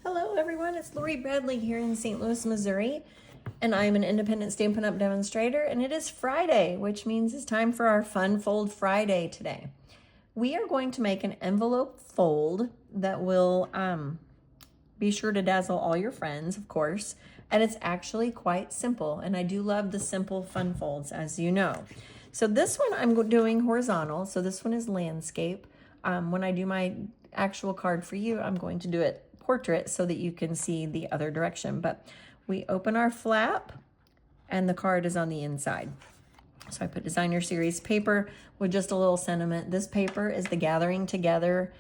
Hello everyone, it's Lori Bradley here in St. Louis, Missouri, and I'm an independent Stampin' Up! Demonstrator, and it is Friday, which means it's time for our Fun Fold Friday today. We are going to make an envelope fold that will be sure to dazzle all your friends, of course, and it's actually quite simple, and I do love the simple fun folds, as you know. So this one I'm doing horizontal, so this one is landscape. When I do my actual card for you, I'm going to do it portrait so that you can see the other direction. But we open our flap and the card is on the inside. So I put designer series paper with just a little sentiment. This paper is the Gathering Together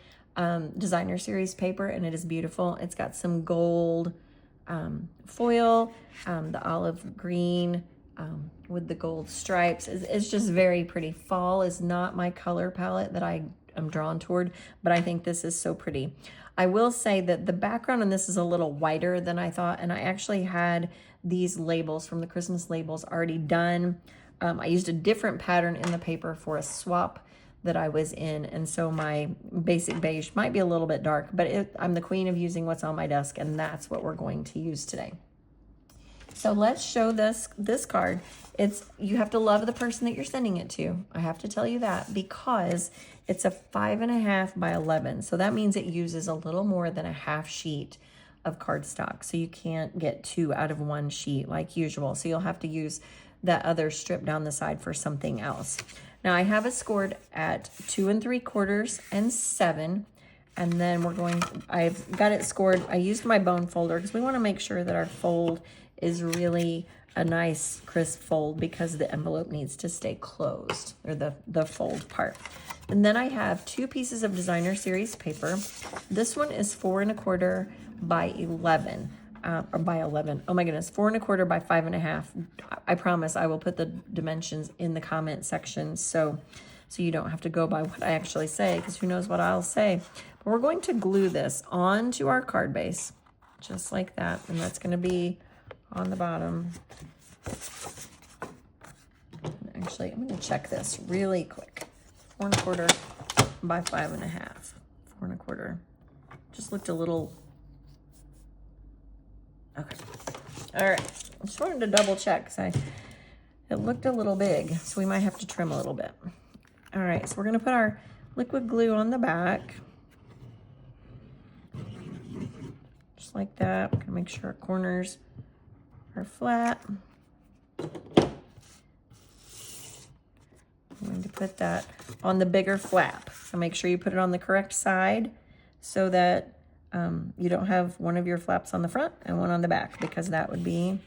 designer series paper, and it is beautiful. It's got some gold foil, the olive green with the gold stripes. It's just very pretty. Fall is not my color palette that I am drawn toward, but I think this is so pretty. I will say that the background on this is a little whiter than I thought, and I actually had these labels from the Christmas labels already done. I used a different pattern in the paper for a swap that I was in, and so my basic beige might be a little bit dark, but I'm the queen of using what's on my desk, and that's what we're going to use today. So let's show this card. You have to love the person that you're sending it to. I have to tell you that, because it's a 5.5 by 11. So that means it uses a little more than a half sheet of cardstock. So you can't get 2 out of 1 sheet like usual. So you'll have to use that other strip down the side for something else. Now I have it scored at 2 3/4 and 7. And then I've got it scored. I used my bone folder because we want to make sure that our fold is really a nice crisp fold, because the envelope needs to stay closed, or the fold part. And then I have 2 pieces of designer series paper. This one is 4 1/4 by 11, or by 11. Oh my goodness, 4 1/4 by 5.5. I promise I will put the dimensions in the comment section so you don't have to go by what I actually say, because who knows what I'll say. But we're going to glue this onto our card base, just like that, and that's going to be on the bottom. Actually, I'm going to check this really quick. 4 1/4 by 5.5. 4 1/4. Just looked a little. Okay. All right. I just wanted to double check because it looked a little big, so we might have to trim a little bit. All right. So we're going to put our liquid glue on the back, just like that. We're going to make sure our corners are flat. I'm going to put that on the bigger flap. So make sure you put it on the correct side so that you don't have one of your flaps on the front and one on the back, because that would be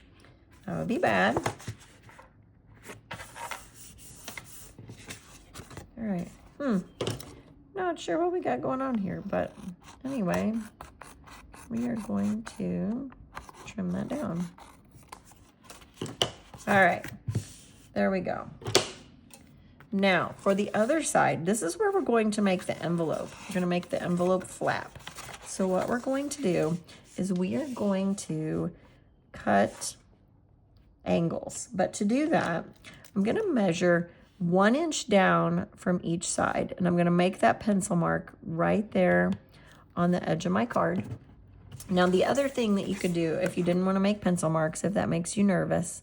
bad. All right. Not sure what we got going on here, but anyway, we are going to trim that down. All right, there we go. Now, for the other side, this is where we're going to make the envelope. We're going to make the envelope flap. So what we're going to do is we are going to cut angles. But to do that, I'm going to measure 1 inch down from each side, and I'm going to make that pencil mark right there on the edge of my card. Now, the other thing that you could do if you didn't want to make pencil marks, if that makes you nervous,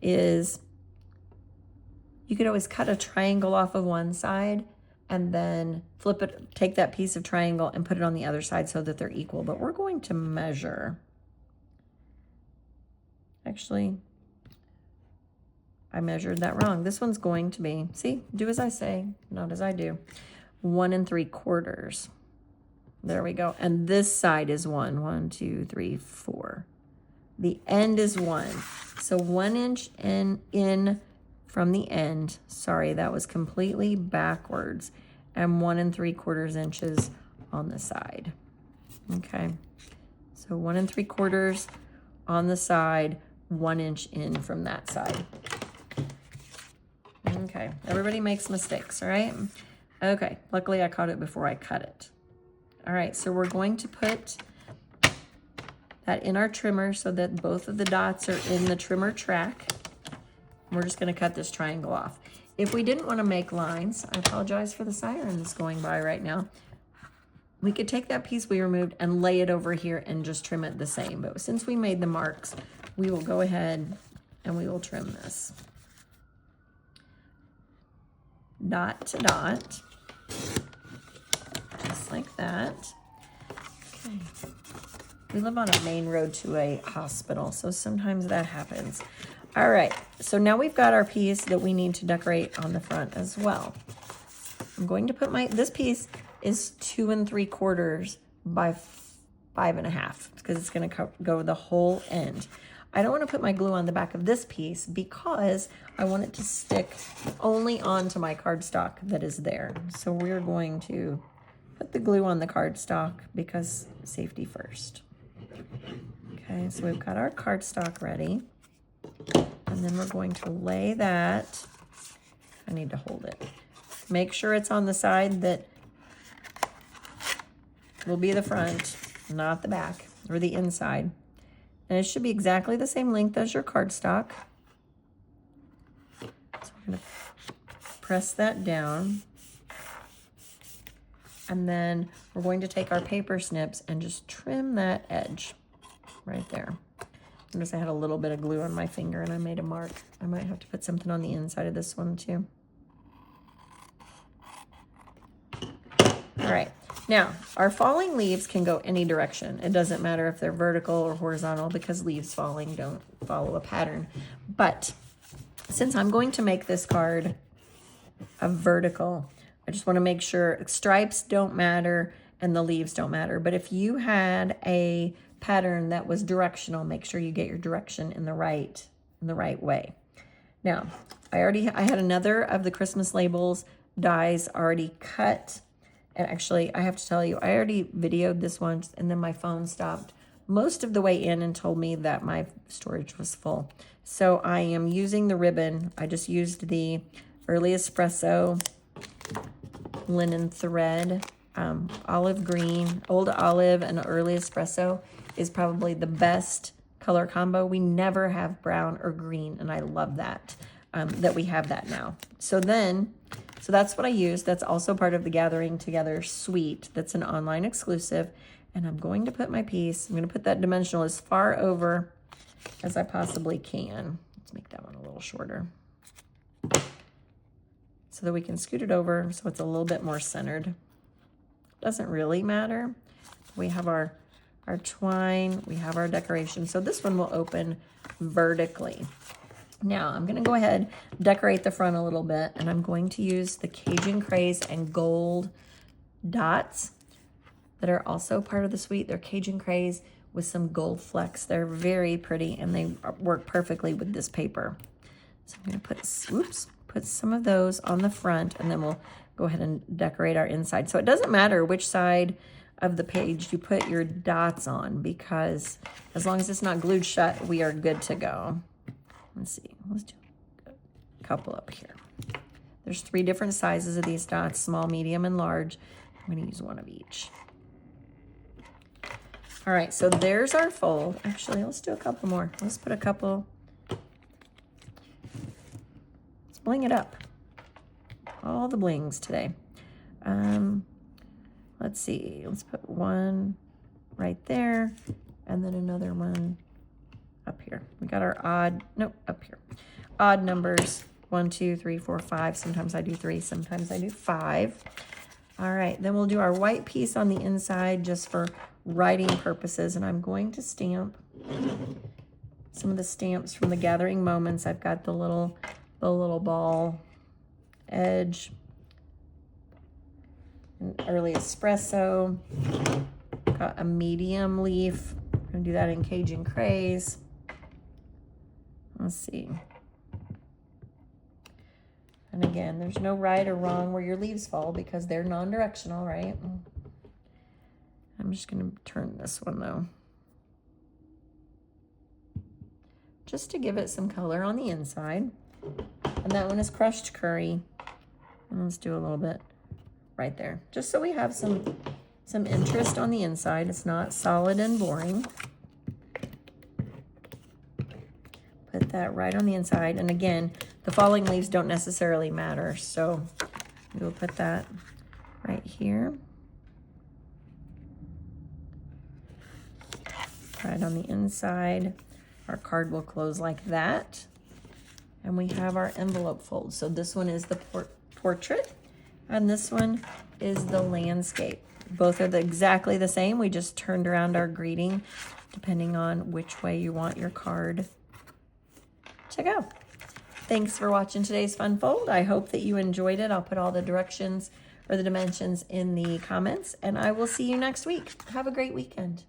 is you could always cut a triangle off of one side and then flip it, take that piece of triangle and put it on the other side so that they're equal. But we're going to measure. Actually, I measured that wrong. This one's going to be, see, do as I say, not as I do. 1 3/4. There we go. And this side is 1, 2, 3, 4. The end is 1. So 1 inch in from the end. Sorry, that was completely backwards. And 1 3/4 inches on the side. Okay. So 1 3/4 on the side, 1 inch in from that side. Okay. Everybody makes mistakes, all right? Okay. Luckily, I caught it before I cut it. All right. So we're going to put that in our trimmer so that both of the dots are in the trimmer track. We're just going to cut this triangle off. If we didn't want to make lines, I apologize for the siren that's going by right now. We could take that piece we removed and lay it over here and just trim it the same. But since we made the marks, we will go ahead and we will trim this. Dot to dot, just like that. Okay. We live on a main road to a hospital, so sometimes that happens. All right, so now we've got our piece that we need to decorate on the front as well. I'm going to put this piece is 2 3/4 by 5 1/2 because it's going to go the whole end. I don't want to put my glue on the back of this piece because I want it to stick only onto my cardstock that is there. So we're going to put the glue on the cardstock because safety first. Okay, so we've got our cardstock ready. And then we're going to lay that. I need to hold it. Make sure it's on the side that will be the front, not the back or the inside. And it should be exactly the same length as your cardstock. So we're going to press that down. And then we're going to take our paper snips and just trim that edge right there. Notice I had a little bit of glue on my finger and I made a mark. I might have to put something on the inside of this one too. All right. Now, our falling leaves can go any direction. It doesn't matter if they're vertical or horizontal because leaves falling don't follow a pattern. But since I'm going to make this card a vertical, I just want to make sure stripes don't matter and the leaves don't matter. But if you had a pattern that was directional, make sure you get your direction in the right way. Now, I had another of the Christmas labels dies already cut. And actually, I have to tell you, I already videoed this once and then my phone stopped most of the way in and told me that my storage was full. So I am using the ribbon. I just used the Early Espresso linen thread, olive green, old olive and Early Espresso is probably the best color combo. We never have brown or green, and I love that, that we have that now. So that's what I use. That's also part of the Gathering Together suite. That's an online exclusive. And I'm going to put my piece, I'm going to put that dimensional as far over as I possibly can. Let's make that one a little shorter so that we can scoot it over so it's a little bit more centered. Doesn't really matter. We have our twine, we have our decoration. So this one will open vertically. Now I'm gonna go ahead, decorate the front a little bit, and I'm going to use the Cajun Craze and gold dots that are also part of the suite. They're Cajun Craze with some gold flecks. They're very pretty and they work perfectly with this paper. So I'm gonna put some of those on the front, and then we'll go ahead and decorate our inside. So it doesn't matter which side of the page you put your dots on, because as long as it's not glued shut, we are good to go. Let's see, let's do a couple up here. There's 3 different sizes of these dots, small, medium, and large. I'm gonna use one of each. All right, so there's our fold. Actually, let's do a couple more. Let's put a couple. Let's bling it up. All the blings today. Let's see, let's put one right there and then another one up here. We got our up here. Odd numbers, 1, 2, 3, 4, 5. Sometimes I do 3, sometimes I do 5. All right, then we'll do our white piece on the inside just for writing purposes. And I'm going to stamp some of the stamps from the Gathering Moments. I've got the little ball edge, an Early Espresso, got a medium leaf. I'm gonna do that in Cajun Craze. Let's see. And again, there's no right or wrong where your leaves fall because they're non-directional, right? I'm just gonna turn this one though, just to give it some color on the inside. And that one is crushed curry. And let's do a little bit right there, just so we have some interest on the inside. It's not solid and boring. Put that right on the inside. And again, the falling leaves don't necessarily matter, so we will put that right here. right on the inside. Our card will close like that. And we have our envelope fold. So this one is the portrait, and this one is the landscape. Both are exactly the same. We just turned around our greeting depending on which way you want your card to go. Thanks for watching today's fun fold. I hope that you enjoyed it. I'll put all the directions or the dimensions in the comments, and I will see you next week. Have a great weekend.